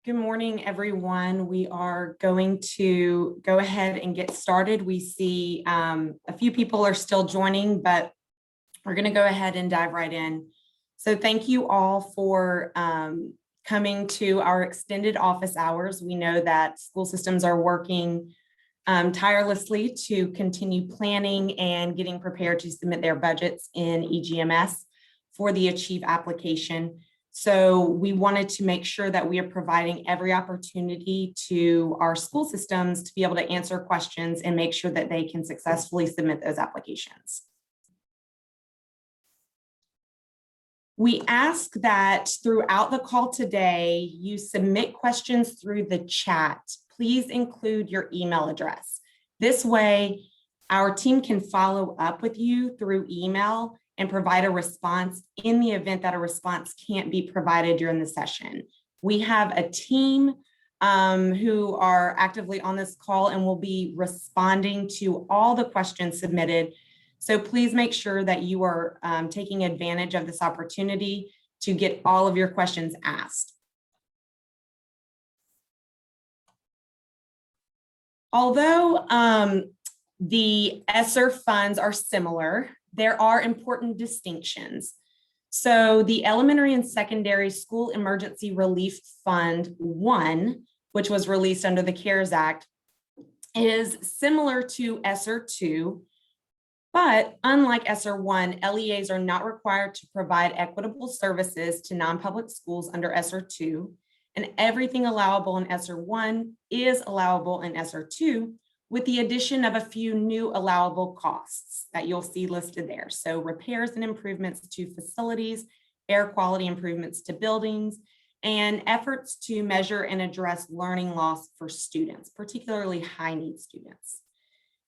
Good morning, everyone. We are going to go ahead and get started. We see a few people are still joining, but we're going to go ahead and dive right in. So thank you all for coming to our extended office hours. We know that school systems are working tirelessly to continue planning and getting prepared to submit their budgets in EGMS for the Achieve application. So we wanted to make sure that we are providing every opportunity to our school systems to be able to answer questions and make sure that they can successfully submit those applications. We ask that throughout the call today, you submit questions through the chat. Please include your email address. This way, our team can follow up with you through email and provide a response in the event that a response can't be provided during the session. We have a team who are actively on this call and will be responding to all the questions submitted. So please make sure that you are taking advantage of this opportunity to get all of your questions asked. Although the Esser funds are similar, there are important distinctions. So the Elementary and Secondary School Emergency Relief Fund 1, which was released under the CARES Act, is similar to Esser 2, but unlike Esser 1, LEAs are not required to provide equitable services to non-public schools under Esser 2, and everything allowable in Esser 1 is allowable in Esser 2, with the addition of a few new allowable costs that you'll see listed there. So repairs and improvements to facilities, air quality improvements to buildings, and efforts to measure and address learning loss for students, particularly high need students.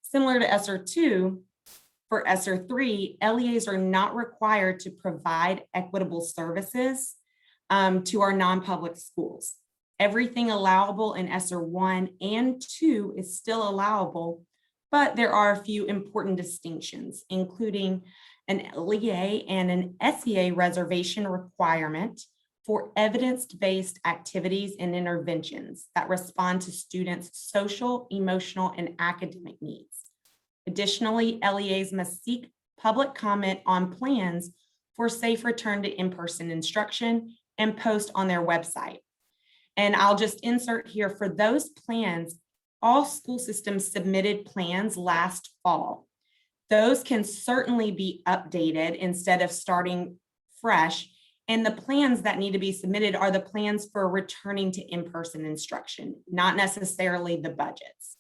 Similar to Esser 2, for Esser 3, LEAs are not required to provide equitable services to our non-public schools. Everything allowable in Esser 1 and 2 is still allowable, but there are a few important distinctions, including an LEA and an SEA reservation requirement for evidence-based activities and interventions that respond to students' social, emotional, and academic needs. Additionally, LEAs must seek public comment on plans for safe return to in-person instruction and post on their website. And I'll just insert here, for those plans, all school systems submitted plans last fall. Those can certainly be updated instead of starting fresh. And the plans that need to be submitted are the plans for returning to in-person instruction, not necessarily the budgets.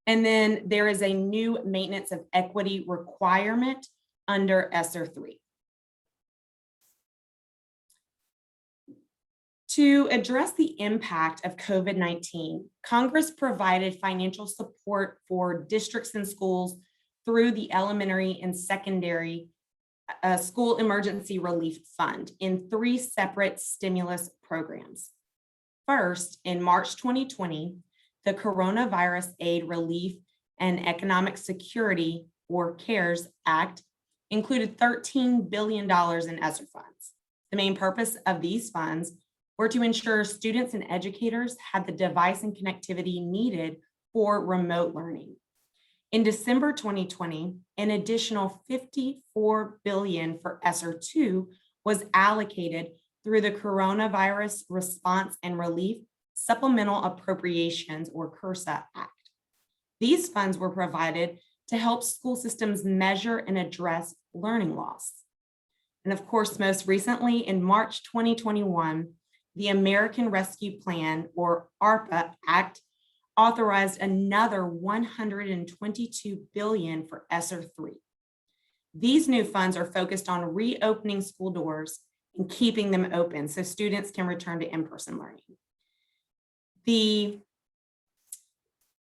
And then there is a new maintenance of equity requirement under Esser 3. To address the impact of COVID-19, Congress provided financial support for districts and schools through the Elementary and Secondary School Emergency Relief Fund in 3 separate stimulus programs. First, in March 2020, the Coronavirus Aid, Relief, and Economic Security, or CARES Act, included $13 billion in Esser funds. The main purpose of these funds were to ensure students and educators had the device and connectivity needed for remote learning. In December 2020, an additional $54 billion for Esser 2 was allocated through the Coronavirus Response and Relief Supplemental Appropriations, or CRRSA Act. These funds were provided to help school systems measure and address learning loss. And of course, most recently in March 2021, the American Rescue Plan, or ARPA Act, authorized another $122 billion for Esser 3. These new funds are focused on reopening school doors and keeping them open so students can return to in-person learning. The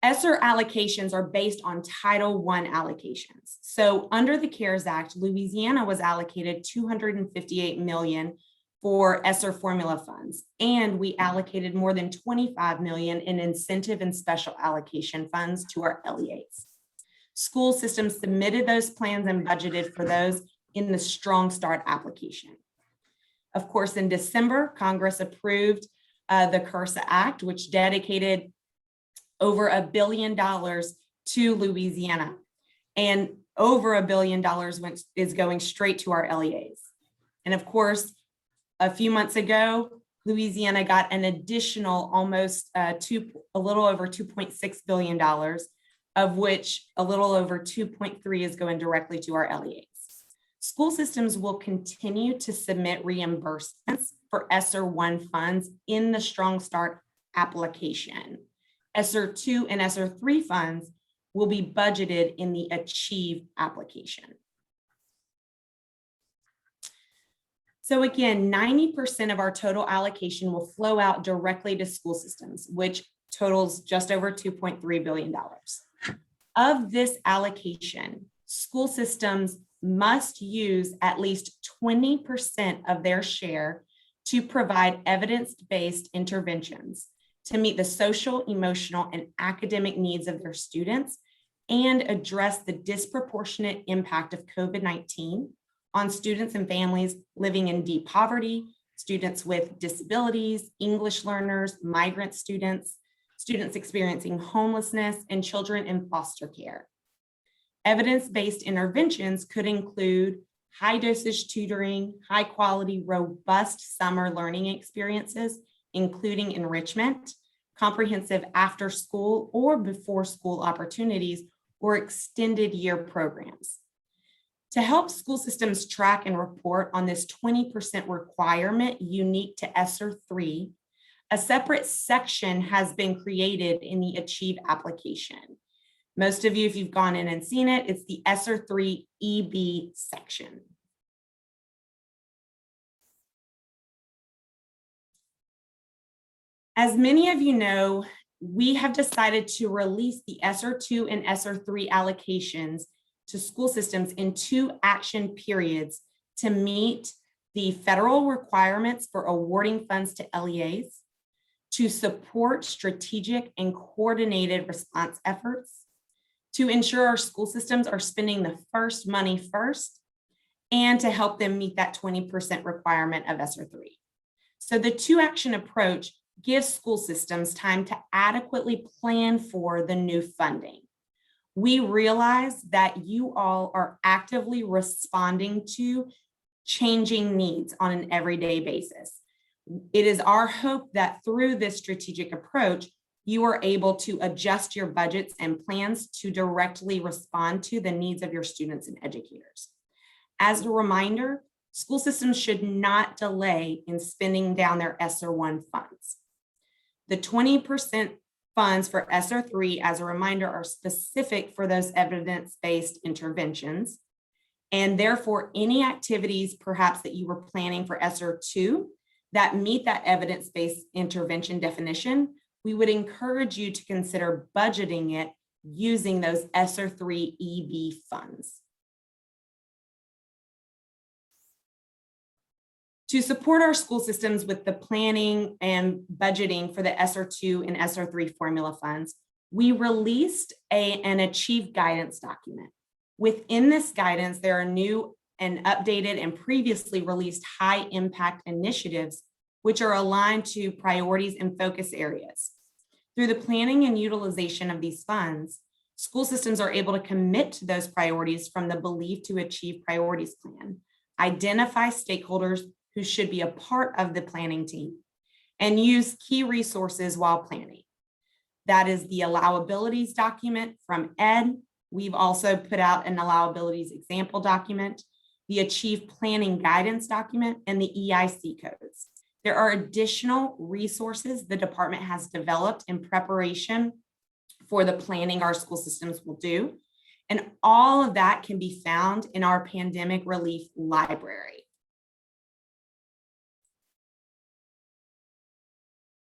Esser allocations are based on Title I allocations. So under the CARES Act, Louisiana was allocated $258 million for Esser formula funds, and we allocated more than $25 million in incentive and special allocation funds to our LEAs. School systems submitted those plans and budgeted for those in the Strong Start application. Of course, in December, Congress approved the CURSA Act, which dedicated over $1 billion to Louisiana, and over $1 billion is going straight to our LEAs. And of course, a few months ago, Louisiana got an additional almost a little over $2.6 billion, of which a little over 2.3 is going directly to our LEAs. School systems will continue to submit reimbursements for ESSER 1 funds in the Strong Start application. ESSER 2 and ESSER 3 funds will be budgeted in the Achieve application. So again, 90% of our total allocation will flow out directly to school systems, which totals just over $2.3 billion. Of this allocation, school systems must use at least 20% of their share to provide evidence-based interventions to meet the social, emotional, and academic needs of their students and address the disproportionate impact of COVID-19 on students and families living in deep poverty, students with disabilities, English learners, migrant students, students experiencing homelessness, and children in foster care. Evidence-based interventions could include high dosage tutoring, high quality, robust summer learning experiences, including enrichment, comprehensive after school or before school opportunities, or extended year programs. To help school systems track and report on this 20% requirement unique to ESSER 3, a separate section has been created in the Achieve application. Most of you, if you've gone in and seen it, it's the ESSER 3 EB section. As many of you know, we have decided to release the ESSER 2 and ESSER 3 allocations to school systems in 2 action periods to meet the federal requirements for awarding funds to LEAs, to support strategic and coordinated response efforts, to ensure our school systems are spending the first money first, and to help them meet that 20% requirement of ESSER 3. So the 2 action approach gives school systems time to adequately plan for the new funding. We realize that you all are actively responding to changing needs on an everyday basis. It is our hope that through this strategic approach, you are able to adjust your budgets and plans to directly respond to the needs of your students and educators. As a reminder, school systems should not delay in spending down their ESSER 1 funds. The 20% funds for ESSER 3, as a reminder, are specific for those evidence-based interventions. And therefore, any activities perhaps that you were planning for ESSER 2 that meet that evidence-based intervention definition, we would encourage you to consider budgeting it using those ESSER 3 EB funds. To support our school systems with the planning and budgeting for the ESSER 2 and ESSER 3 formula funds, we released an Achieve guidance document. Within this guidance, there are new and updated and previously released high impact initiatives, which are aligned to priorities and focus areas. Through the planning and utilization of these funds, school systems are able to commit to those priorities from the Believe to Achieve priorities plan, identify stakeholders who should be a part of the planning team, and use key resources while planning. That is the allowabilities document from Ed. We've also put out an allowabilities example document, the Achieve planning guidance document, and the EIC codes. There are additional resources the department has developed in preparation for the planning our school systems will do. And all of that can be found in our pandemic relief library.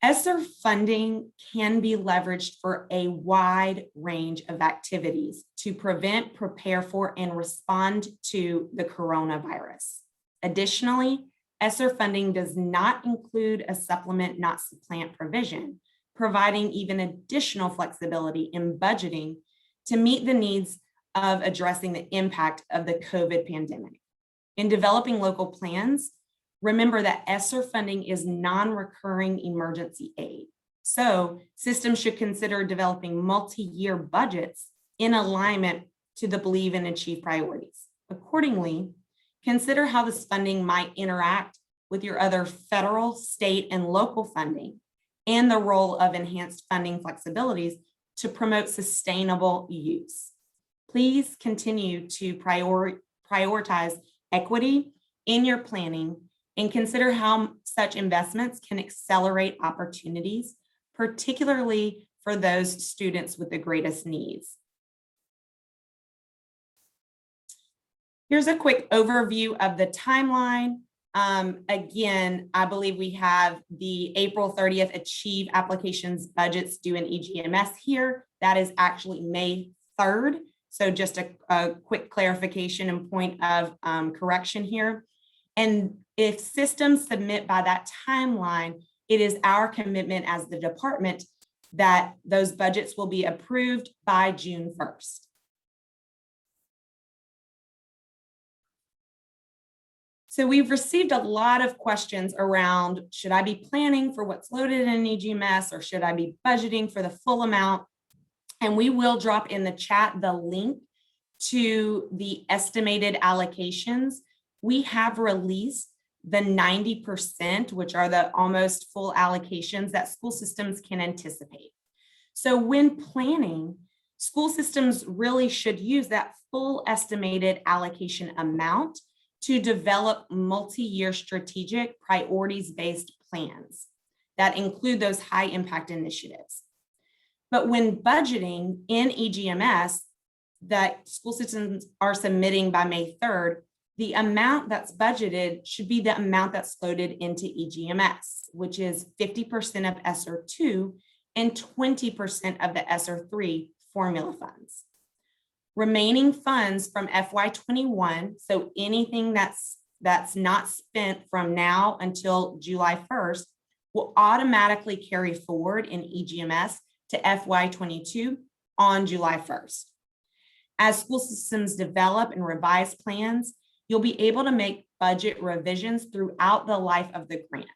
ESSER funding can be leveraged for a wide range of activities to prevent, prepare for, and respond to the coronavirus. Additionally, ESSER funding does not include a supplement, not supplant provision, providing even additional flexibility in budgeting to meet the needs of addressing the impact of the COVID pandemic. In developing local plans, Remember that ESSER funding is non-recurring emergency aid. So systems should consider developing multi-year budgets in alignment to the believe and achieve priorities. Accordingly, consider how this funding might interact with your other federal, state, and local funding and the role of enhanced funding flexibilities to promote sustainable use. Please continue to prioritize equity in your planning and consider how such investments can accelerate opportunities, particularly for those students with the greatest needs. Here's a quick overview of the timeline. Again, I believe we have the April 30th Achieve applications budgets due in EGMS here. That is actually May 3rd. So just a quick clarification and point of correction here. And if systems submit by that timeline, it is our commitment as the department that those budgets will be approved by June 1st. So we've received a lot of questions around, should I be planning for what's loaded in EGMS or should I be budgeting for the full amount? And we will drop in the chat the link to the estimated allocations. We have released the 90%, which are the almost full allocations that school systems can anticipate. So when planning, school systems really should use that full estimated allocation amount to develop multi-year strategic priorities-based plans that include those high impact initiatives. But when budgeting in EGMS that school systems are submitting by May 3rd, the amount that's budgeted should be the amount that's loaded into EGMS, which is 50% of ESSER 2 and 20% of the ESSER 3 formula funds. Remaining funds from FY21, so anything that's not spent from now until July 1st, will automatically carry forward in EGMS to FY22 on July 1st. As school systems develop and revise plans, you'll be able to make budget revisions throughout the life of the grant.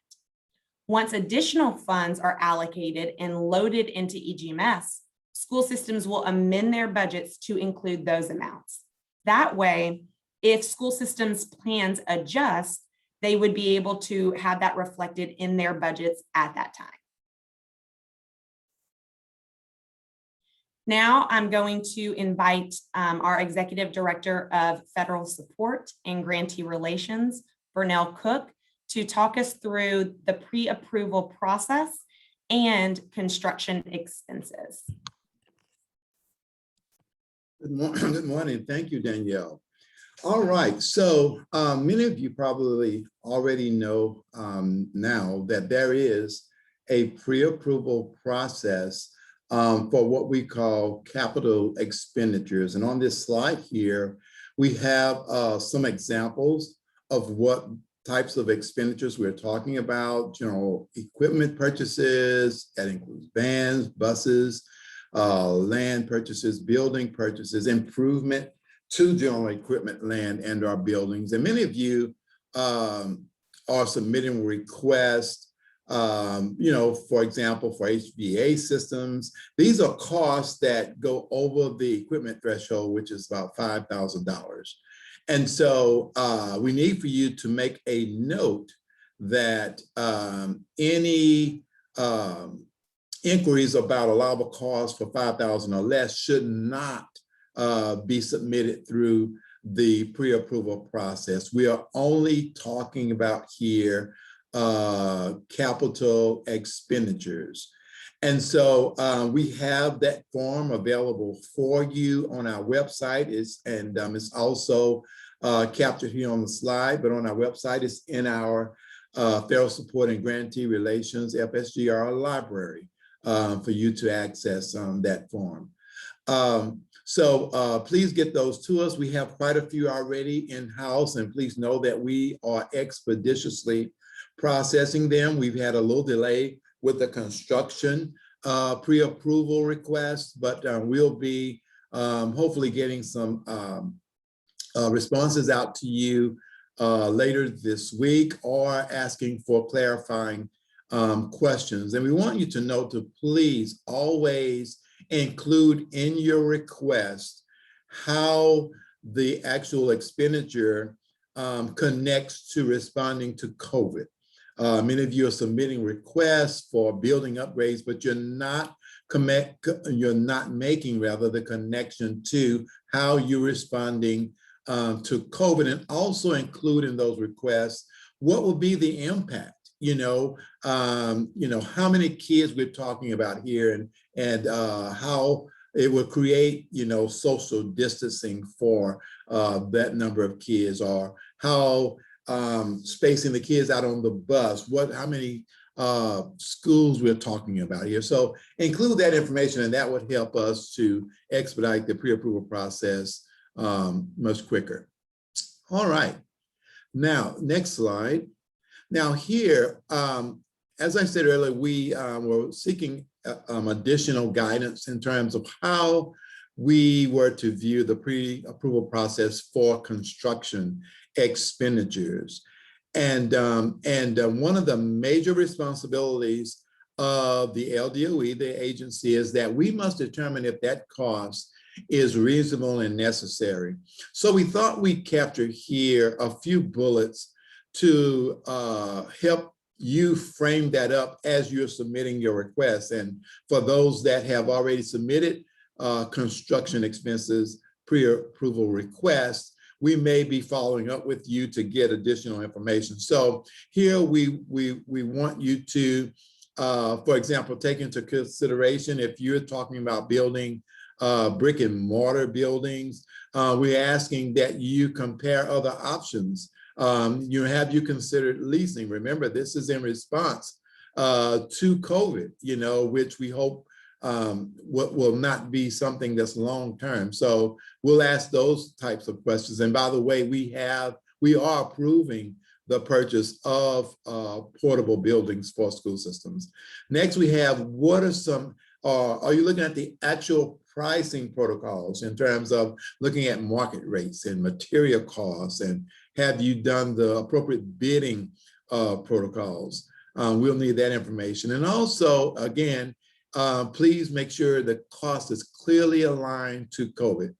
Once additional funds are allocated and loaded into EGMS, school systems will amend their budgets to include those amounts. That way, if school systems plans adjust, they would be able to have that reflected in their budgets at that time. Now I'm going to invite our Executive Director of Federal Support and Grantee Relations, Burnell Cook, to talk us through the pre-approval process and construction expenses. Good morning. Thank you, Danielle. All right, so many of you probably already know now that there is a pre-approval process for what we call capital expenditures. And on this slide here, we have some examples of what types of expenditures we're talking about: general equipment purchases, that includes vans, buses, land purchases, building purchases, improvement to general equipment, land, and our buildings. And many of you are submitting requests, for example, for HVA systems. These are costs that go over the equipment threshold, which is about $5,000. And so we need for you to make a note that any inquiries about allowable costs for $5,000 or less should not be submitted through the pre-approval process. We are only talking about here capital expenditures. And so we have that form available for you on our website. It's also captured here on the slide, but on our website, it's in our Federal Support and Grantee Relations FSGR library for you to access that form. So please get those to us. We have quite a few already in-house, and please know that we are expeditiously processing them. We've had a little delay with the construction pre-approval requests, but we'll be hopefully getting some responses out to you later this week or asking for clarifying questions. And we want you to know to please always include in your request how the actual expenditure connects to responding to COVID. Many of you are submitting requests for building upgrades, but you're not making the connection to how you're responding to COVID, and also include in those requests what will be the impact. How many kids we're talking about here, and how it will create, social distancing for that number of kids, or how spacing the kids out on the bus, how many schools we're talking about here. So include that information, and that would help us to expedite the pre-approval process much quicker. All right, now next slide. Now here, as I said earlier, we were seeking additional guidance in terms of how we were to view the pre-approval process for construction expenditures. And one of the major responsibilities of the LDOE, the agency, is that we must determine if that cost is reasonable and necessary. So we thought we'd capture here a few bullets to help you frame that up as you're submitting your requests. And for those that have already submitted construction expenses pre-approval requests, we may be following up with you to get additional information. So here we want you to, for example, take into consideration if you're talking about building brick and mortar buildings, we're asking that you compare other options. Have you considered leasing? Remember, this is in response to COVID, which we hope will not be something that's long-term. So we'll ask those types of questions. And by the way, we are approving the purchase of portable buildings for school systems. Next, we have, what are some, are you looking at the actual pricing protocols in terms of looking at market rates and material costs, and have you done the appropriate bidding protocols? We'll need that information. And also, again, please make sure the cost is clearly aligned to COVID.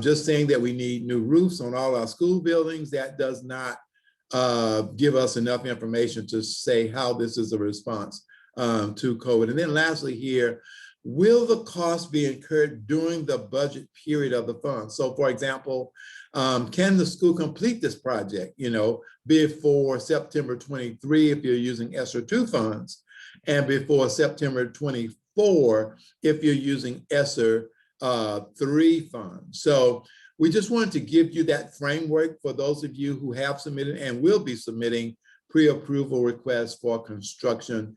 Just saying that we need new roofs on all our school buildings, that does not give us enough information to say how this is a response to COVID. And then lastly here, will the cost be incurred during the budget period of the fund? So for example, can the school complete this project, before September 23 if you're using Esser 2 funds, and before September 24 if you're using Esser 3 funds? So we just wanted to give you that framework for those of you who have submitted and will be submitting pre-approval requests for construction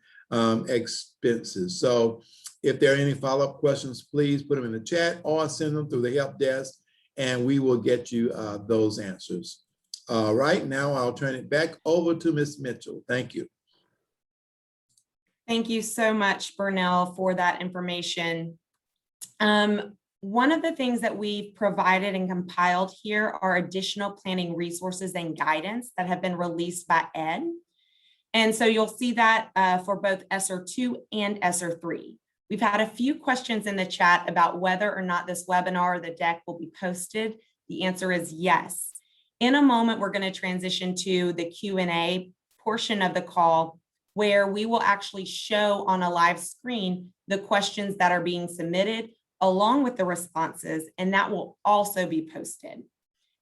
expenses. So if there are any follow-up questions, please put them in the chat or send them through the help desk, and we will get you those answers. All right, now I'll turn it back over to Ms. Mitchell. Thank you. Thank you so much, Burnell, for that information. One of the things that we've provided and compiled here are additional planning resources and guidance that have been released by ED. And so you'll see that for both Esser 2 and Esser 3. We've had a few questions in the chat about whether or not this webinar or the deck will be posted. The answer is yes. In a moment, we're going to transition to the Q&A portion of the call, where we will actually show on a live screen the questions that are being submitted along with the responses, and that will also be posted.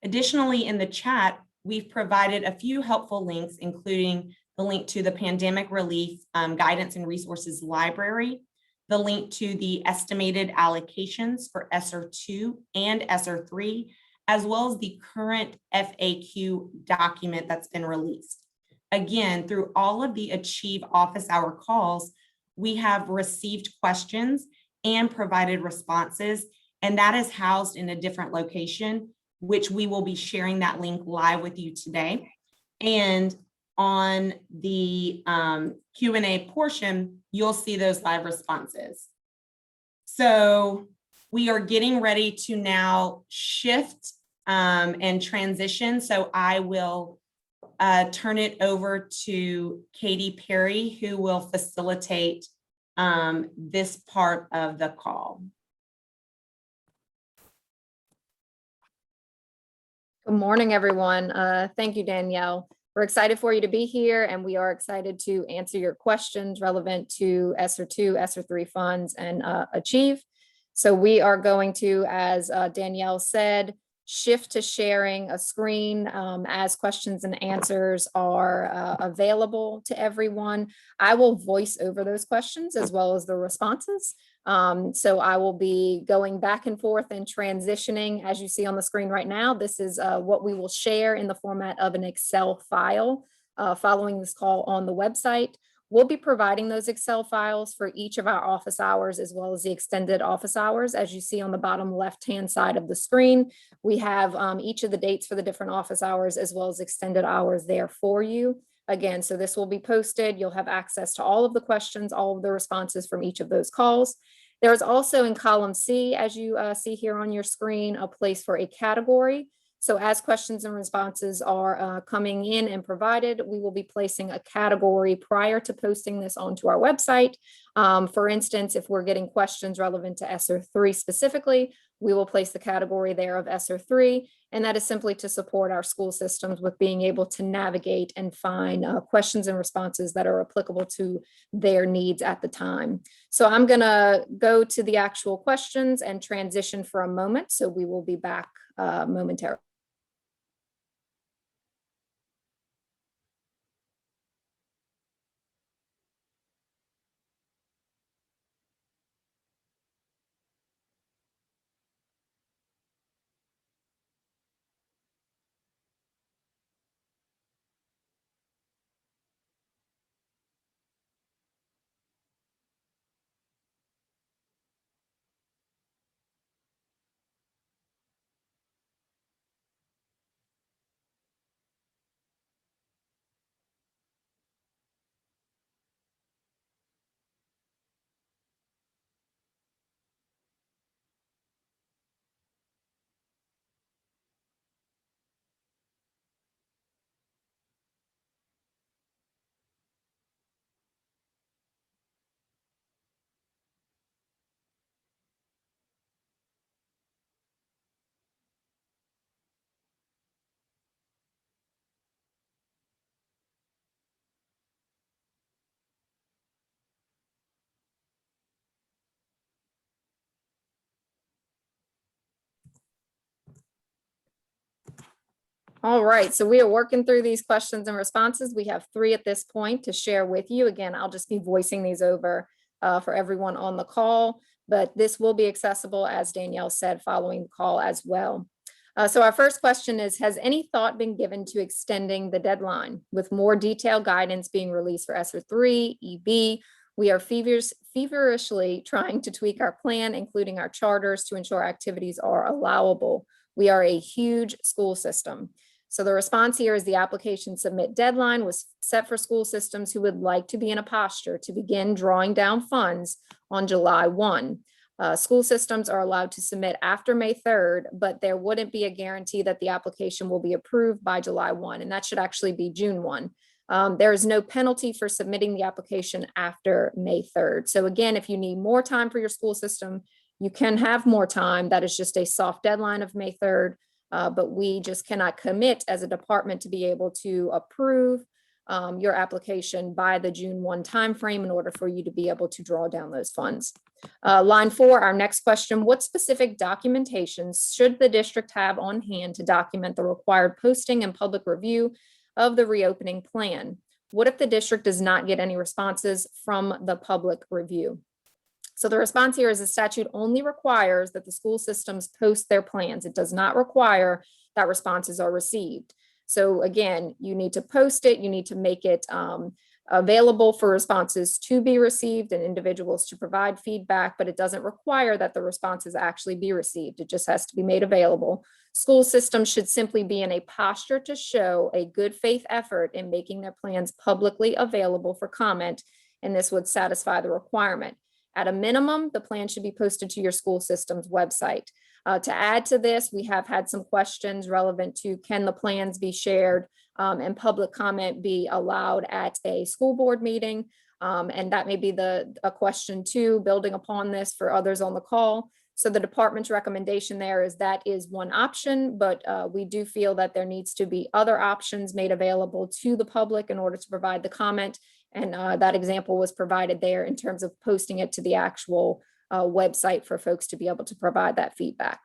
Additionally, in the chat, we've provided a few helpful links, including the link to the Pandemic Relief Guidance and Resources Library, the link to the estimated allocations for Esser 2 and Esser 3, as well as the current FAQ document that's been released. Again, through all of the Achieve office hour calls, we have received questions and provided responses, and that is housed in a different location, which we will be sharing that link live with you today. And on the Q&A portion, you'll see those live responses. So we are getting ready to now shift and transition. So I will turn it over to Katie Perry, who will facilitate this part of the call. Good morning, everyone. Thank you, Danielle. We're excited for you to be here, and we are excited to answer your questions relevant to ESSER 2, ESSER 3 funds and Achieve. So we are going to, as Danielle said, shift to sharing a screen as questions and answers are available to everyone. I will voice over those questions as well as the responses. So I will be going back and forth and transitioning. As you see on the screen right now, this is what we will share in the format of an Excel file following this call on the website. We'll be providing those Excel files for each of our office hours as well as the extended office hours. As you see on the bottom left-hand side of the screen, we have each of the dates for the different office hours as well as extended hours there for you. Again, so this will be posted. You'll have access to all of the questions, all of the responses from each of those calls. There is also in column C, as you see here on your screen, a place for a category. So as questions and responses are coming in and provided, we will be placing a category prior to posting this onto our website. For instance, if we're getting questions relevant to ESSER 3 specifically, we will place the category there of ESSER 3, and that is simply to support our school systems with being able to navigate and find questions and responses that are applicable to their needs at the time. So I'm gonna go to the actual questions and transition for a moment, so we will be back momentarily. All right, so we are working through these questions and responses. We have 3 at this point to share with you. Again, I'll just be voicing these over for everyone on the call, but this will be accessible, as Danielle said, following the call as well. So our first question is, has any thought been given to extending the deadline with more detailed guidance being released for ESSER 3, EB? We are feverishly trying to tweak our plan, including our charters, to ensure activities are allowable. We are a huge school system. So the response here is the application submit deadline was set for school systems who would like to be in a posture to begin drawing down funds on July 1. School systems are allowed to submit after May 3rd, but there wouldn't be a guarantee that the application will be approved by July 1, and that should actually be June 1. There is no penalty for submitting the application after May 3rd. So again, if you need more time for your school system, you can have more time. That is just a soft deadline of May 3rd. But we just cannot commit as a department to be able to approve your application by the June 1 timeframe in order for you to be able to draw down those funds. Line 4, our next question, what specific documentations should the district have on hand to document the required posting and public review of the reopening plan? What if the district does not get any responses from the public review? So the response here is the statute only requires that the school systems post their plans. It does not require that responses are received. So again, you need to post it, you need to make it available for responses to be received and individuals to provide feedback, but it doesn't require that the responses actually be received. It just has to be made available. School systems should simply be in a posture to show a good faith effort in making their plans publicly available for comment, and this would satisfy the requirement. At a minimum, the plan should be posted to your school system's website. To add to this, we have had some questions relevant to can the plans be shared and public comment be allowed at a school board meeting. And that may be a question too, building upon this for others on the call. So the department's recommendation there is that is one option, but we do feel that there needs to be other options made available to the public in order to provide the comment. And that example was provided there in terms of posting it to the actual website for folks to be able to provide that feedback.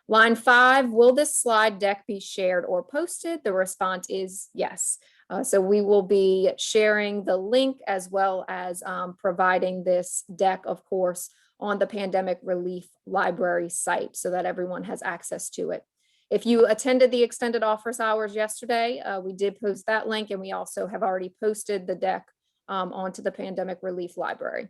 Line 5, will this slide deck be shared or posted? The response is yes. So we will be sharing the link as well as providing this deck, of course, on the Pandemic Relief Library site so that everyone has access to it. If you attended the extended office hours yesterday, we did post that link, and we also have already posted the deck onto the Pandemic Relief Library.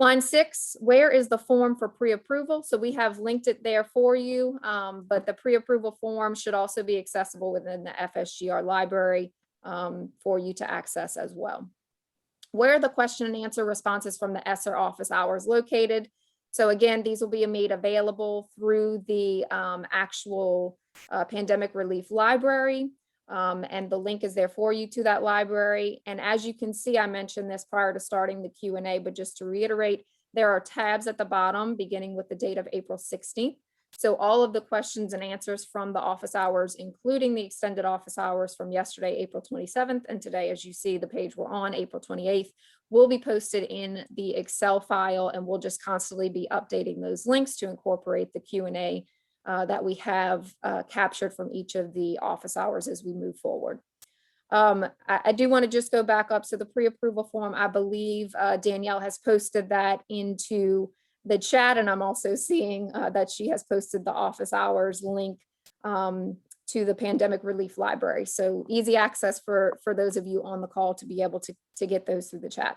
Line 6, where is the form for pre-approval? So we have linked it there for you, but the pre-approval form should also be accessible within the FSGR library for you to access as well. Where are the question and answer responses from the Esser office hours located? So again, these will be made available through the actual Pandemic Relief Library. And the link is there for you to that library. And as you can see, I mentioned this prior to starting the Q&A, but just to reiterate, there are tabs at the bottom beginning with the date of April 16th. So all of the questions and answers from the office hours, including the extended office hours from yesterday, April 27th, and today, as you see, the page we're on, April 28th, will be posted in the Excel file, and we'll just constantly be updating those links to incorporate the Q&A that we have captured from each of the office hours as we move forward. I do want to just go back up. So the pre-approval form, I believe Danielle has posted that into the chat, and I'm also seeing that she has posted the office hours link to the Pandemic Relief Library. So easy access for those of you on the call to be able to get those through the chat.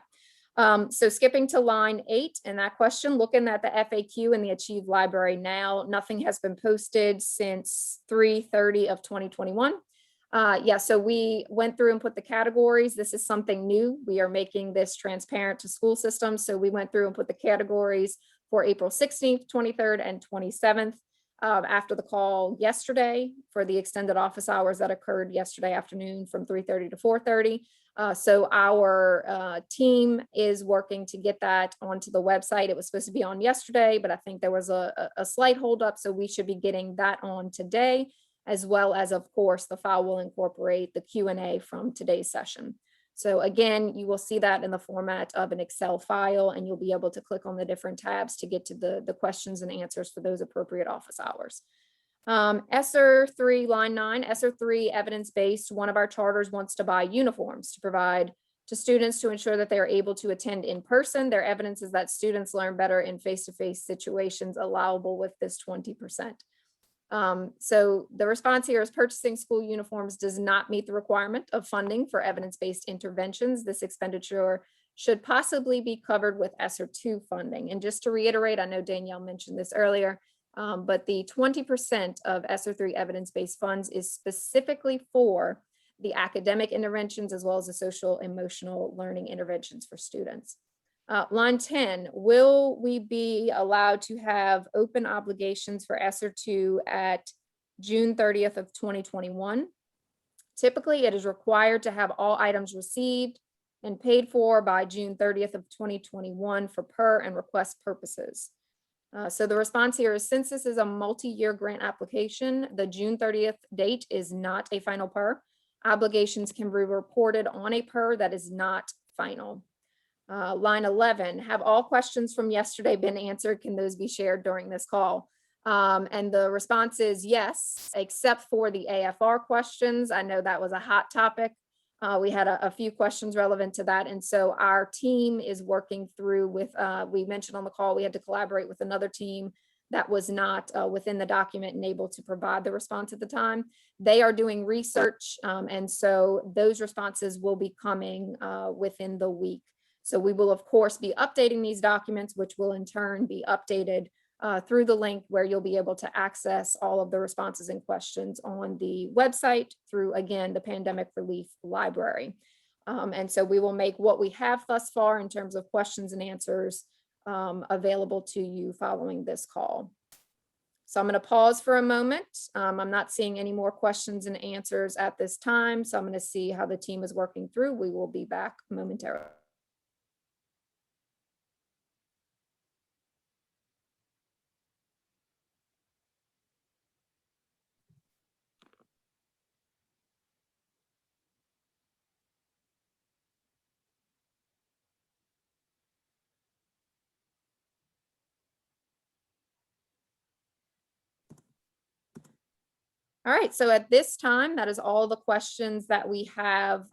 So skipping to line 8 and that question, looking at the FAQ in the Achieve Library now, nothing has been posted since 3/30 of 2021. Yeah, so we went through and put the categories. This is something new. We are making this transparent to school systems. So we went through and put the categories for April 16th, 23rd, and 27th after the call yesterday for the extended office hours that occurred yesterday afternoon from 3:30 to 4:30. So our team is working to get that onto the website. It was supposed to be on yesterday, but I think there was a slight holdup. So we should be getting that on today, as well as, of course, the file will incorporate the Q&A from today's session. So again, you will see that in the format of an Excel file, and you'll be able to click on the different tabs to get to the questions and answers for those appropriate office hours. Esser 3, line 9, Esser 3, evidence-based. One of our charters wants to buy uniforms to provide to students to ensure that they are able to attend in person. Their evidence is that students learn better in face-to-face situations allowable with this 20%. So the response here is purchasing school uniforms does not meet the requirement of funding for evidence-based interventions. This expenditure should possibly be covered with Esser 2 funding. And just to reiterate, I know Danielle mentioned this earlier, but the 20% of Esser 3 evidence-based funds is specifically for the academic interventions as well as the social emotional learning interventions for students. Line 10, will we be allowed to have open obligations for Esser 2 at June 30th of 2021? Typically, it is required to have all items received and paid for by June 30th of 2021 for PER and request purposes. So the response here is, since this is a multi-year grant application, the June 30th date is not a final PER. Obligations can be reported on a PER that is not final. Line 11, have all questions from yesterday been answered? Can those be shared during this call? And the response is yes, except for the AFR questions. I know that was a hot topic. We had a few questions relevant to that. And so our team is working through with, we mentioned on the call, we had to collaborate with another team that was not within the document and able to provide the response at the time. They are doing research. And so those responses will be coming within the week. So we will, of course, be updating these documents, which will in turn be updated through the link where you'll be able to access all of the responses and questions on the website through, again, the Pandemic Relief Library. And so we will make what we have thus far in terms of questions and answers available to you following this call. So I'm going to pause for a moment. I'm not seeing any more questions and answers at this time. So I'm going to see how the team is working through. We will be back momentarily. All right, so at this time, that is all the questions that we have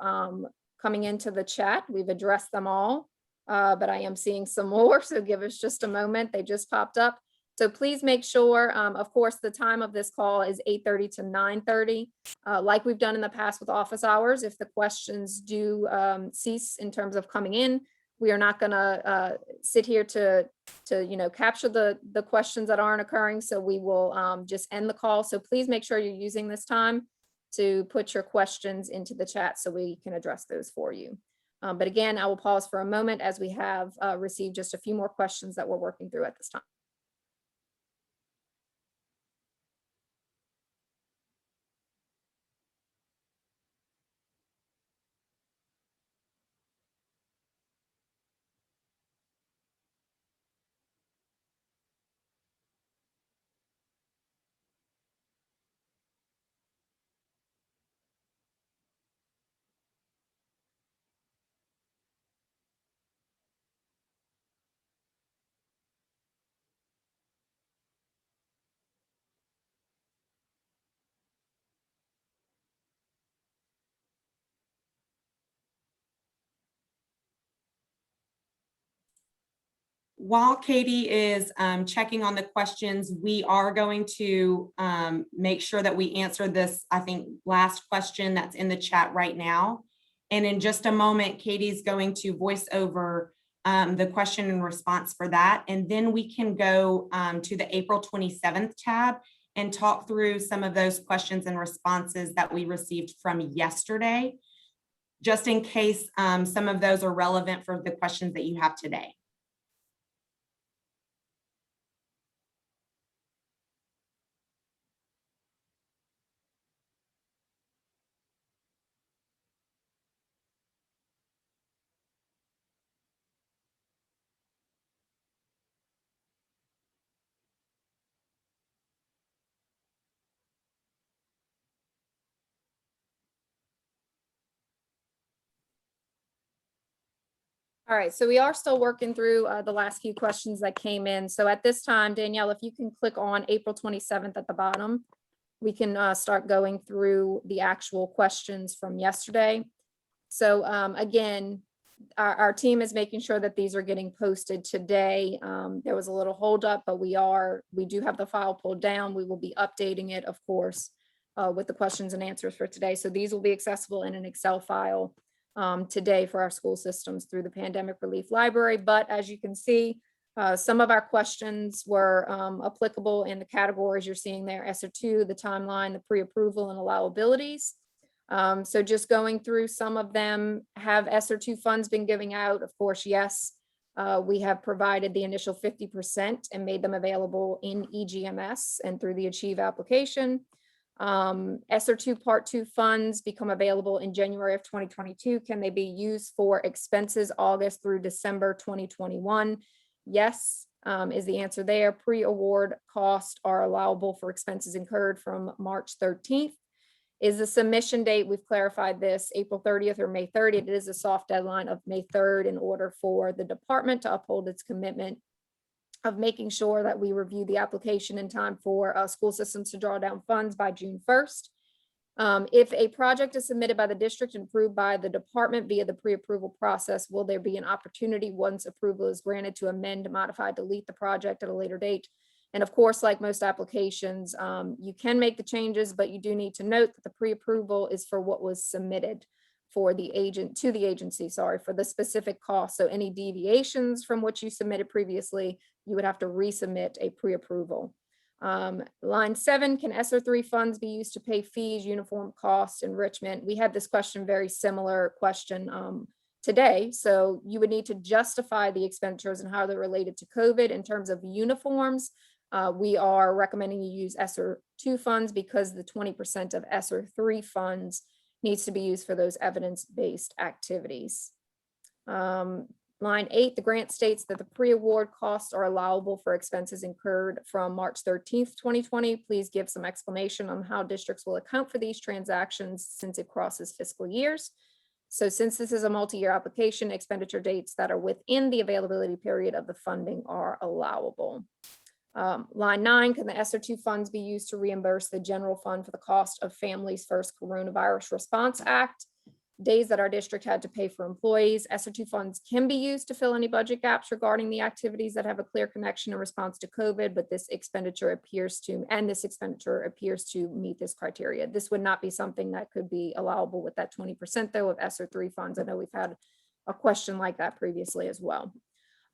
coming into the chat. We've addressed them all, but I am seeing some more, so give us just a moment. They just popped up. So please make sure, of course, the time of this call is 8:30 to 9:30. Like we've done in the past with office hours, if the questions do cease in terms of coming in, we are not gonna sit here to capture the questions that aren't occurring. So we will just end the call. So please make sure you're using this time to put your questions into the chat so we can address those for you. But again, I will pause for a moment as we have received just a few more questions that we're working through at this time. While Katie is checking on the questions, we are going to make sure that we answer this, I think, last question that's in the chat right now. And in just a moment, Katie's going to voice over the question and response for that. And then we can go to the April 27th tab and talk through some of those questions and responses that we received from yesterday, just in case some of those are relevant for the questions that you have today. All right, so we are still working through the last few questions that came in. So at this time, Danielle, if you can click on April 27th at the bottom, we can start going through the actual questions from yesterday. So again, our team is making sure that these are getting posted today. There was a little holdup, but we do have the file pulled down. We will be updating it, of course, with the questions and answers for today. So these will be accessible in an Excel file today for our school systems through the Pandemic Relief Library. But as you can see, some of our questions were applicable in the categories you're seeing there, Esser 2, the timeline, the pre-approval and allowabilities. So just going through some of them, have Esser 2 funds been giving out? Of course, yes. We have provided the initial 50% and made them available in EGMS and through the Achieve application. Esser 2 Part 2 funds become available in January of 2022. Can they be used for expenses August through December 2021? Yes, is the answer there. Pre-award costs are allowable for expenses incurred from March 13th. Is the submission date, we've clarified this, April 30th or May 30th. It is a soft deadline of May 3rd in order for the department to uphold its commitment of making sure that we review the application in time for school systems to draw down funds by June 1st. If a project is submitted by the district and approved by the department via the pre-approval process, will there be an opportunity once approval is granted to amend, modify, delete the project at a later date? And of course, like most applications, you can make the changes, but you do need to note that the pre-approval is for what was submitted for the agency, for the specific cost. So any deviations from what you submitted previously, you would have to resubmit a pre-approval. Line 7, can Esser 3 funds be used to pay fees, uniform costs, enrichment? We had this question, very similar question today. So you would need to justify the expenditures and how they're related to COVID in terms of uniforms. We are recommending you use Esser 2 funds because the 20% of Esser 3 funds needs to be used for those evidence-based activities. Line 8, the grant states that the pre-award costs are allowable for expenses incurred from March 13th, 2020. Please give some explanation on how districts will account for these transactions since it crosses fiscal years. So since this is a multi-year application, expenditure dates that are within the availability period of the funding are allowable. Line 9, can the Esser 2 funds be used to reimburse the general fund for the cost of Families First Coronavirus Response Act? Days that our district had to pay for employees. Esser 2 funds can be used to fill any budget gaps regarding the activities that have a clear connection in response to COVID, but this expenditure appears to meet this criteria. This would not be something that could be allowable with that 20% though of Esser 3 funds. I know we've had a question like that previously as well.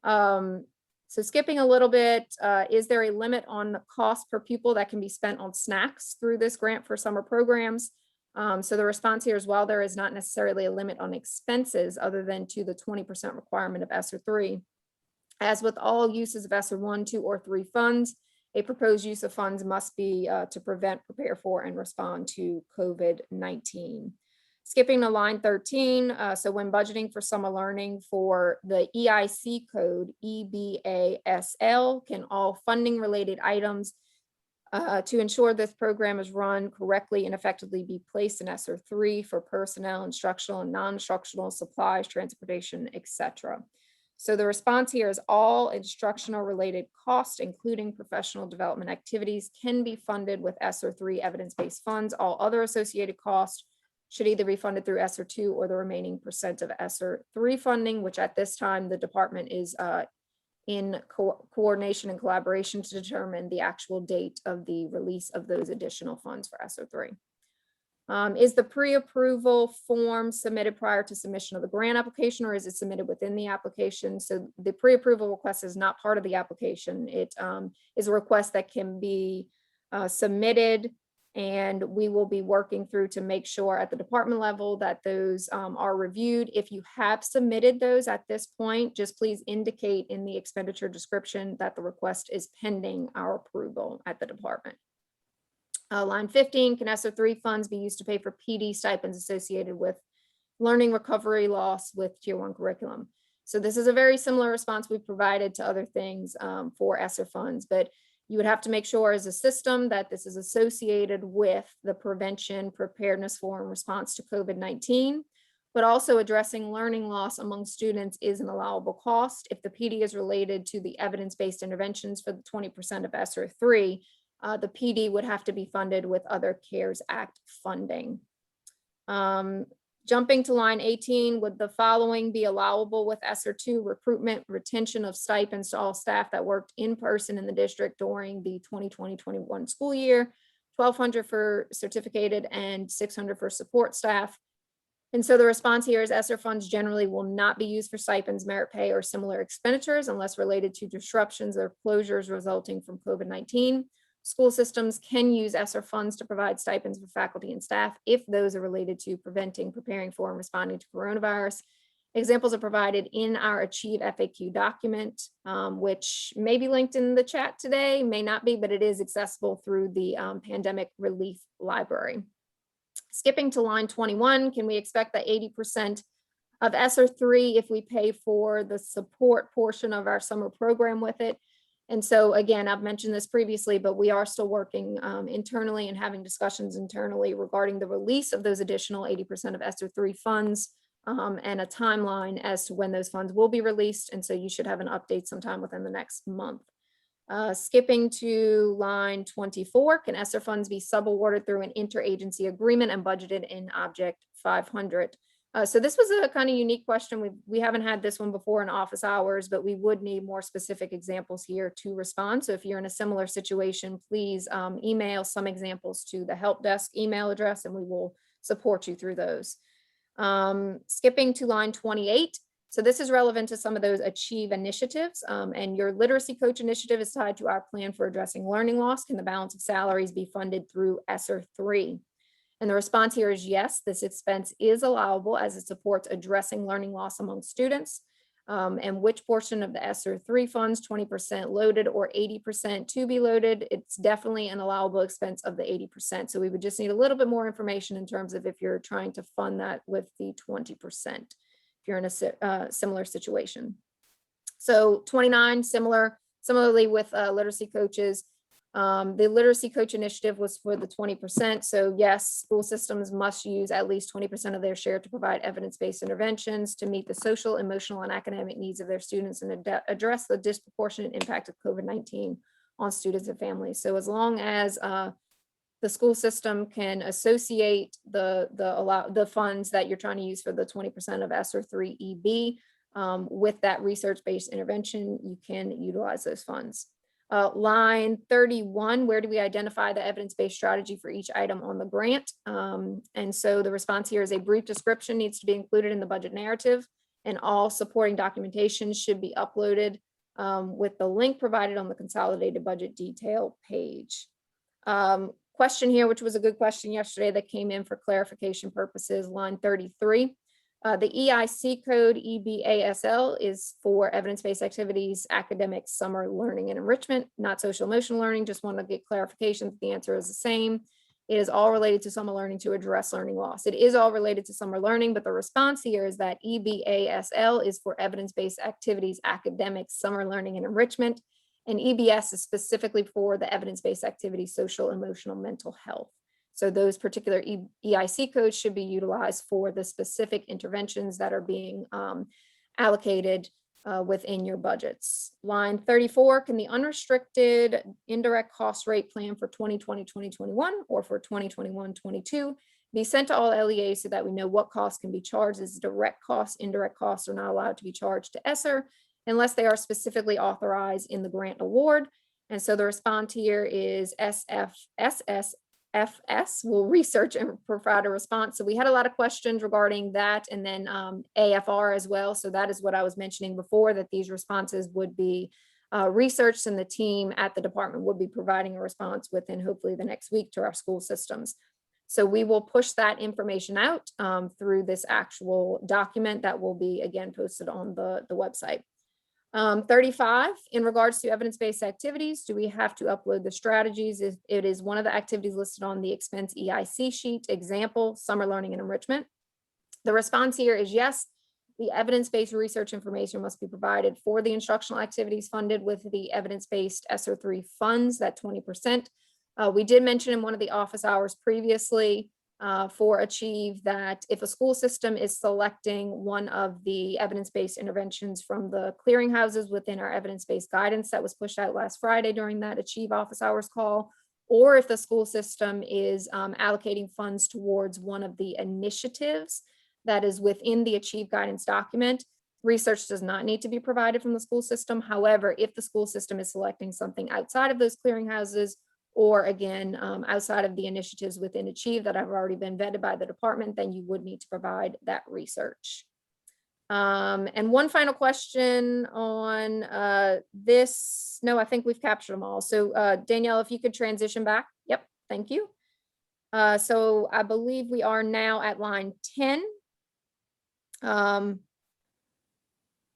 So skipping a little bit, is there a limit on the cost per pupil that can be spent on snacks through this grant for summer programs? So the response here is, while there is not necessarily a limit on expenses other than to the 20% requirement of Esser 3, as with all uses of Esser 1, 2, or 3 funds, a proposed use of funds must be to prevent, prepare for, and respond to COVID-19. Skipping to line 13, so when budgeting for summer learning for the EIC code EBASL, can all funding related items to ensure this program is run correctly and effectively be placed in Esser 3 for personnel, instructional and non-instructional supplies, transportation, etc. So the response here is all instructional related costs, including professional development activities, can be funded with Esser 3 evidence-based funds. All other associated costs should either be funded through Esser 2 or the remaining percent of Esser 3 funding, which at this time the department is in coordination and collaboration to determine the actual date of the release of those additional funds for Esser 3. Is the pre-approval form submitted prior to submission of the grant application, or is it submitted within the application? So the pre-approval request is not part of the application. It is a request that can be submitted, and we will be working through to make sure at the department level that those are reviewed. If you have submitted those at this point, just please indicate in the expenditure description that the request is pending our approval at the department. Line 15, can Esser 3 funds be used to pay for PD stipends associated with learning recovery loss with Tier 1 curriculum? So this is a very similar response we provided to other things for Esser funds, but you would have to make sure as a system that this is associated with the prevention, preparedness for, and response to COVID-19, but also addressing learning loss among students is an allowable cost. If the PD is related to the evidence-based interventions for the 20% of Esser 3, the PD would have to be funded with other CARES Act funding. Jumping to line 18, would the following be allowable with Esser 2? Recruitment, retention of stipends to all staff that worked in person in the district during the 2020-21 school year, $1,200 for certificated and $600 for support staff. And so the response here is Esser funds generally will not be used for stipends, merit pay, or similar expenditures unless related to disruptions or closures resulting from COVID-19. School systems can use Esser funds to provide stipends for faculty and staff if those are related to preventing, preparing for, and responding to coronavirus. Examples are provided in our Achieve FAQ document, which may be linked in the chat today, may not be, but it is accessible through the Pandemic Relief Library. Skipping to line 21, can we expect that 80% of Esser 3 if we pay for the support portion of our summer program with it? And so again, I've mentioned this previously, but we are still working internally and having discussions internally regarding the release of those additional 80% of Esser 3 funds and a timeline as to when those funds will be released. And so you should have an update sometime within the next month. Skipping to line 24, can Esser funds be subawarded through an interagency agreement and budgeted in Object 500? So this was a kind of unique question. We haven't had this one before in office hours, but we would need more specific examples here to respond. So if you're in a similar situation, please email some examples to the help desk email address and we will support you through those. Skipping to line 28. So this is relevant to some of those Achieve initiatives, and your literacy coach initiative is tied to our plan for addressing learning loss. Can the balance of salaries be funded through Esser 3? And the response here is yes, this expense is allowable as it supports addressing learning loss among students. and which portion of the ESSER 3 funds, 20% loaded or 80% to be loaded. It's definitely an allowable expense of the 80%. So we would just need a little bit more information in terms of if you're trying to fund that with the 20%, if you're in a similar situation. So 29, similarly with literacy coaches. The literacy coach initiative was for the 20%. So yes, school systems must use at least 20% of their share to provide evidence-based interventions to meet the social, emotional, and academic needs of their students and address the disproportionate impact of COVID-19 on students and families. So as long as the school system can associate the funds that you're trying to use for the 20% of ESSER 3 EB with that research-based intervention, you can utilize those funds. Line 31, where do we identify the evidence-based strategy for each item on the grant? And so the response here is a brief description needs to be included in the budget narrative, and all supporting documentation should be uploaded with the link provided on the consolidated budget detail page. Question here, which was a good question yesterday that came in for clarification purposes, line 33. The EIC code EBASL is for evidence-based activities, academic, summer learning and enrichment, not social emotional learning. Just want to get clarification that the answer is the same. It is all related to summer learning to address learning loss. It is all related to summer learning, but the response here is that EBASL is for evidence-based activities, academic, summer learning and enrichment, and EBS is specifically for the evidence-based activities, social, emotional, mental health. So those particular EIC codes should be utilized for the specific interventions that are being allocated within your budgets. Line 34, can the unrestricted indirect cost rate plan for 2020-2021 or for 2021-22 be sent to all LEAs so that we know what costs can be charged as direct costs? Indirect costs are not allowed to be charged to Esser unless they are specifically authorized in the grant award. And so the response here is SFSS will research and provide a response. So we had a lot of questions regarding that, and then AFR as well. So that is what I was mentioning before, that these responses would be researched, and the team at the department would be providing a response within hopefully the next week to our school systems. So we will push that information out through this actual document that will be again posted on the website. 35, in regards to evidence-based activities, do we have to upload the strategies? It is one of the activities listed on the expense EIC sheet. Example, summer learning and enrichment. The response here is yes, the evidence-based research information must be provided for the instructional activities funded with the evidence-based ESSER 3 funds, that 20%. We did mention in one of the office hours previously for Achieve that if a school system is selecting one of the evidence-based interventions from the clearinghouses within our evidence-based guidance that was pushed out last Friday during that Achieve office hours call, or if the school system is allocating funds towards one of the initiatives that is within the Achieve guidance document, research does not need to be provided from the school system. However, if the school system is selecting something outside of those clearinghouses, or again, outside of the initiatives within Achieve that have already been vetted by the department, then you would need to provide that research. And one final question on this. No, I think we've captured them all. So Danielle, if you could transition back. Yep, thank you. So I believe we are now at line 10. No,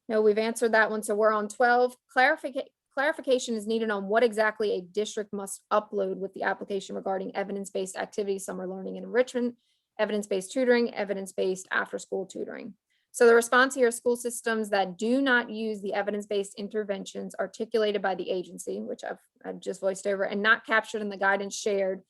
we've answered that one. So we're on 12. Clarification is needed on what exactly a district must upload with the application regarding evidence-based activities, summer learning and enrichment, evidence-based tutoring, evidence-based after-school tutoring. So the response here is school systems that do not use the evidence-based interventions articulated by the agency, which I've just voiced over, and not captured in the guidance shared.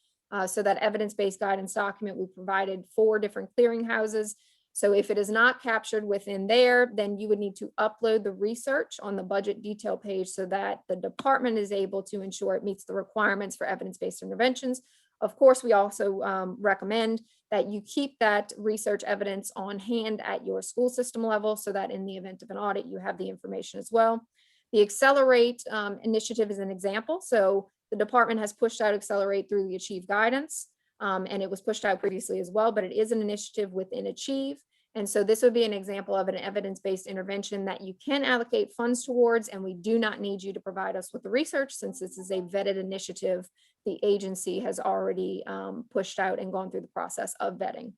So that evidence-based guidance document, we provided 4 different clearinghouses. So if it is not captured within there, then you would need to upload the research on the budget detail page so that the department is able to ensure it meets the requirements for evidence-based interventions. Of course, we also recommend that you keep that research evidence on hand at your school system level so that in the event of an audit, you have the information as well. The Accelerate initiative is an example. So the department has pushed out Accelerate through the Achieve guidance. And it was pushed out previously as well, but it is an initiative within Achieve. And so this would be an example of an evidence-based intervention that you can allocate funds towards, and we do not need you to provide us with the research since this is a vetted initiative. The agency has already pushed out and gone through the process of vetting.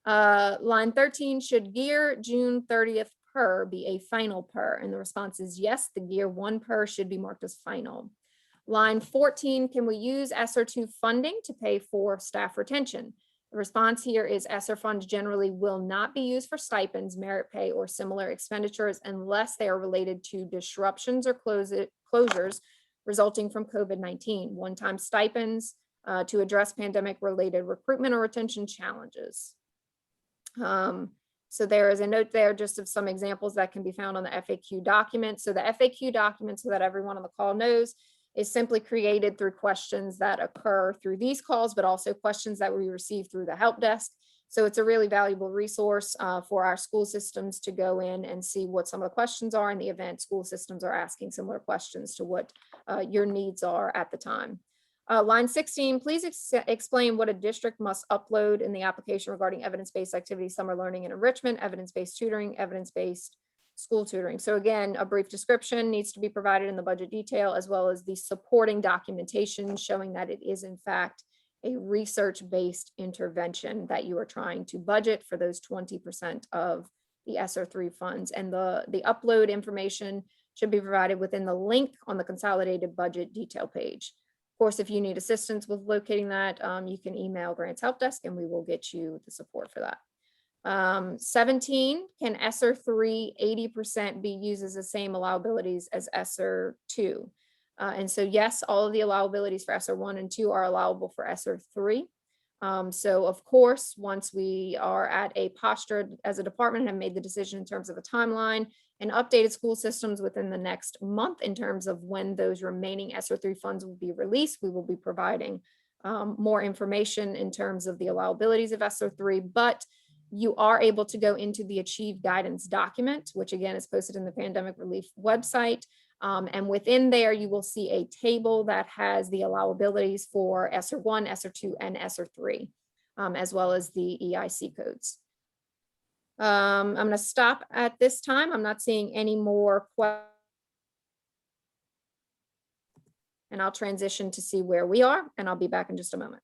Line 13, should GEAR June 30th per be a final per? And the response is yes, the year one per should be marked as final. Line 14, can we use ESSER 2 funding to pay for staff retention? The response here is ESSER funds generally will not be used for stipends, merit pay, or similar expenditures unless they are related to disruptions or closures resulting from COVID-19, one-time stipends to address pandemic-related recruitment or retention challenges. So there is a note there just of some examples that can be found on the FAQ document. So the FAQ document, so that everyone on the call knows, is simply created through questions that occur through these calls, but also questions that we receive through the help desk. So it's a really valuable resource for our school systems to go in and see what some of the questions are in the event school systems are asking similar questions to what your needs are at the time. Line 16, please explain what a district must upload in the application regarding evidence-based activities, summer learning and enrichment, evidence-based tutoring, evidence-based school tutoring. So again, a brief description needs to be provided in the budget detail, as well as the supporting documentation showing that it is in fact a research-based intervention that you are trying to budget for those 20% of the ESSER 3 funds. And the upload information should be provided within the link on the consolidated budget detail page. Of course, if you need assistance with locating that, you can email Grants Help Desk and we will get you the support for that. 17, can ESSER 3 80% be used as the same allowabilities as ESSER 2? And so yes, all of the allowabilities for ESSER 1 and 2 are allowable for ESSER 3. So of course, once we are at a posture as a department and have made the decision in terms of a timeline and updated school systems within the next month in terms of when those remaining ESSER 3 funds will be released, we will be providing more information in terms of the allowabilities of ESSER 3, but you are able to go into the Achieve Guidance document, which again is posted in the Pandemic Relief website. And within there, you will see a table that has the allowabilities for ESSER 1, ESSER 2, and ESSER 3, as well as the EIC codes. I'm going to stop at this time. I'm not seeing any more questions. And I'll transition to see where we are, and I'll be back in just a moment.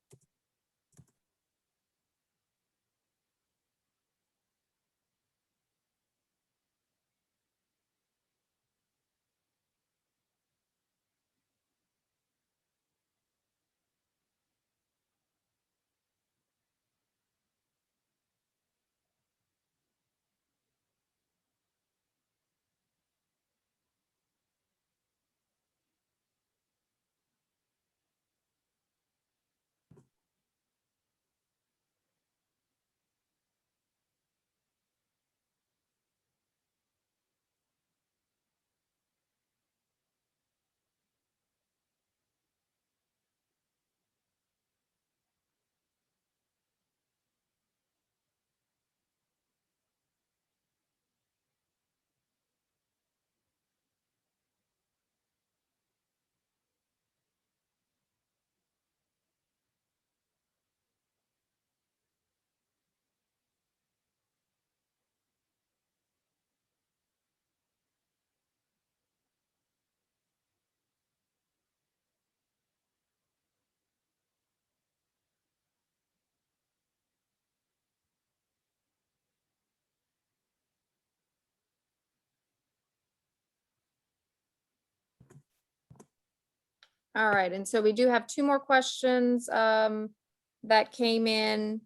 All right, and so we do have two more questions that came in.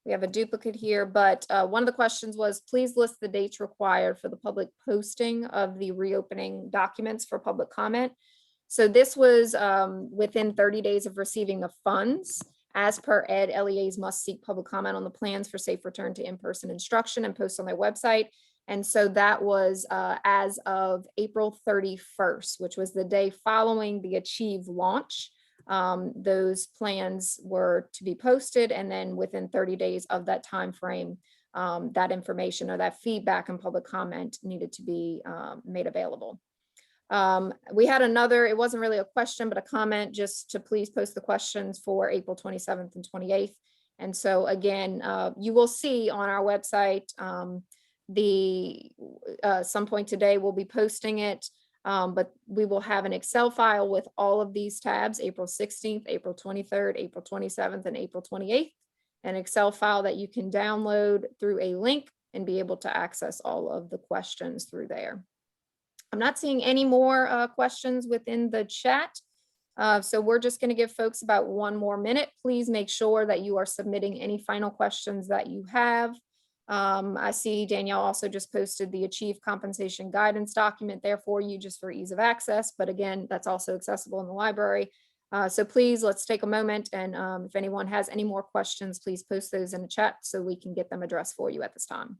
We have a duplicate here, but one of the questions was, please list the dates required for the public posting of the reopening documents for public comment. So this was within 30 days of receiving the funds. As per Ed, LEAs must seek public comment on the plans for safe return to in-person instruction and post on their website. And so that was as of April 31st, which was the day following the Achieve launch. Those plans were to be posted, and then within 30 days of that time frame, that information or that feedback and public comment needed to be made available. We had another, it wasn't really a question, but a comment just to please post the questions for April 27th and 28th. And so again, you will see on our website, some point today we'll be posting it, but we will have an Excel file with all of these tabs, April 16th, April 23rd, April 27th, and April 28th, an Excel file that you can download through a link and be able to access all of the questions through there. I'm not seeing any more questions within the chat. So we're just going to give folks about 1 more minute. Please make sure that you are submitting any final questions that you have. I see Danielle also just posted the Achieve Compensation Guidance document there for you just for ease of access. But again, that's also accessible in the library. So please, let's take a moment. And if anyone has any more questions, please post those in the chat so we can get them addressed for you at this time.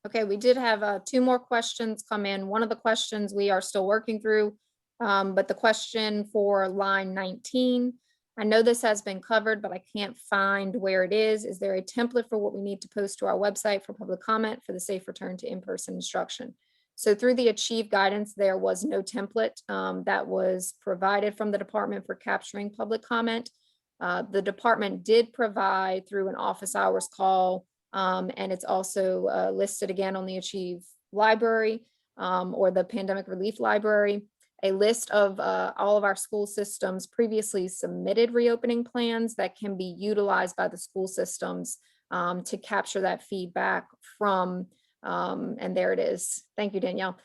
Okay, we did have 2 more questions come in. One of the questions we are still working through, but the question for line 19, I know this has been covered, but I can't find where it is. Is there a template for what we need to post to our website for public comment for the safe return to in-person instruction? So through the Achieve guidance, there was no template that was provided from the department for capturing public comment. The department did provide through an office hours call, and it's also listed again on the Achieve library or the Pandemic Relief Library. a list of all of our school systems previously submitted reopening plans that can be utilized by the school systems to capture that feedback from, and there it is. Thank you, Danielle.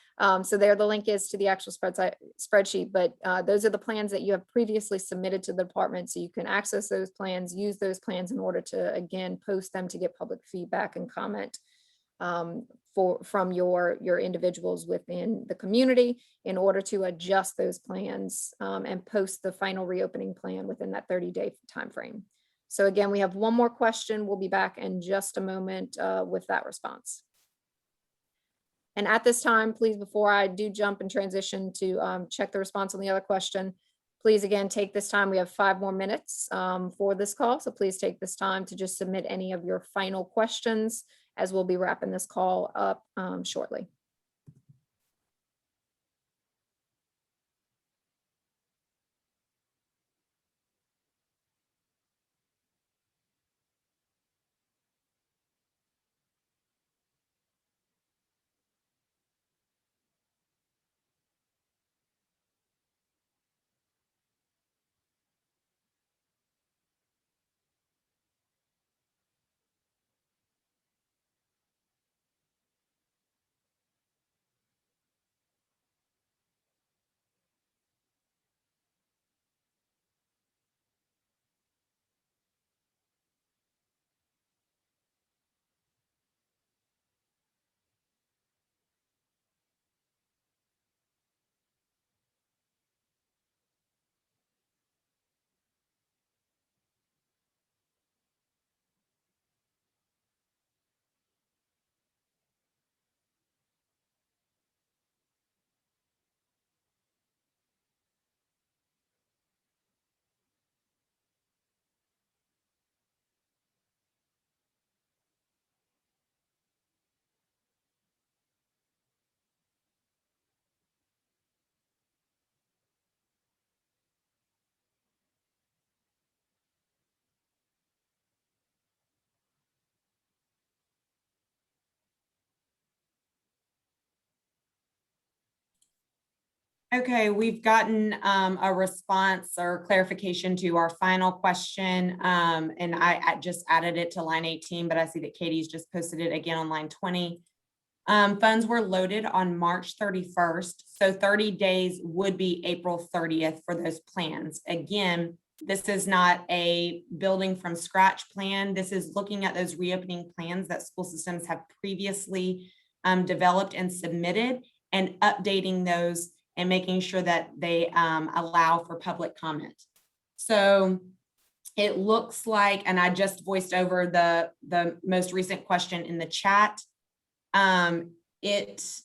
So there the link is to the actual spreadsheet, but those are the plans that you have previously submitted to the department. So you can access those plans, use those plans in order to, again, post them to get public feedback and comment from your individuals within the community in order to adjust those plans and post the final reopening plan within that 30-day time frame. So again, we have one more question. We'll be back in just a moment with that response. And at this time, please, before I do jump and transition to check the response on the other question, please again, take this time. We have 5 more minutes for this call. So please take this time to just submit any of your final questions as we'll be wrapping this call up shortly. Okay, we've gotten a response or clarification to our final question. And I just added it to line 18, but I see that Katie's just posted it again on line 20. Funds were loaded on March 31st. So 30 days would be April 30th for those plans. Again, this is not a building from scratch plan. This is looking at those reopening plans that school systems have previously developed and submitted and updating those and making sure that they allow for public comment. So it looks like, and I just voiced over the most recent question in the chat. It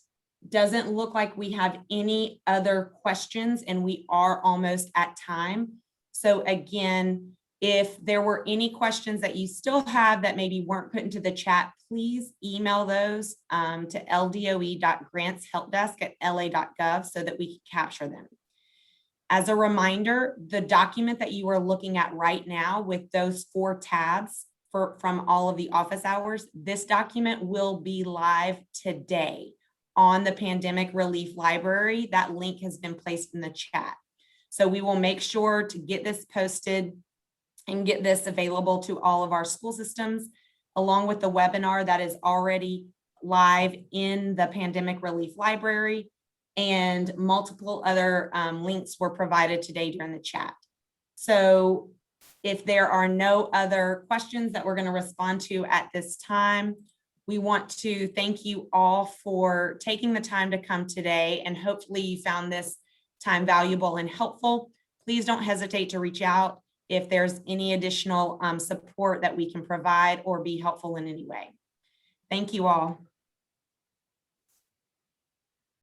doesn't look like we have any other questions and we are almost at time. So again, if there were any questions that you still have that maybe weren't put into the chat, please email those to ldoe.grantshelpdesk@la.gov so that we can capture them. As a reminder, the document that you are looking at right now with those 4 tabs from all of the office hours, this document will be live today on the Pandemic Relief Library. That link has been placed in the chat. So we will make sure to get this posted and get this available to all of our school systems, along with the webinar that is already live in the Pandemic Relief Library, and multiple other links were provided today during the chat. So if there are no other questions that we're going to respond to at this time, we want to thank you all for taking the time to come today, and hopefully you found this time valuable and helpful. Please don't hesitate to reach out if there's any additional support that we can provide or be helpful in any way. Thank you all.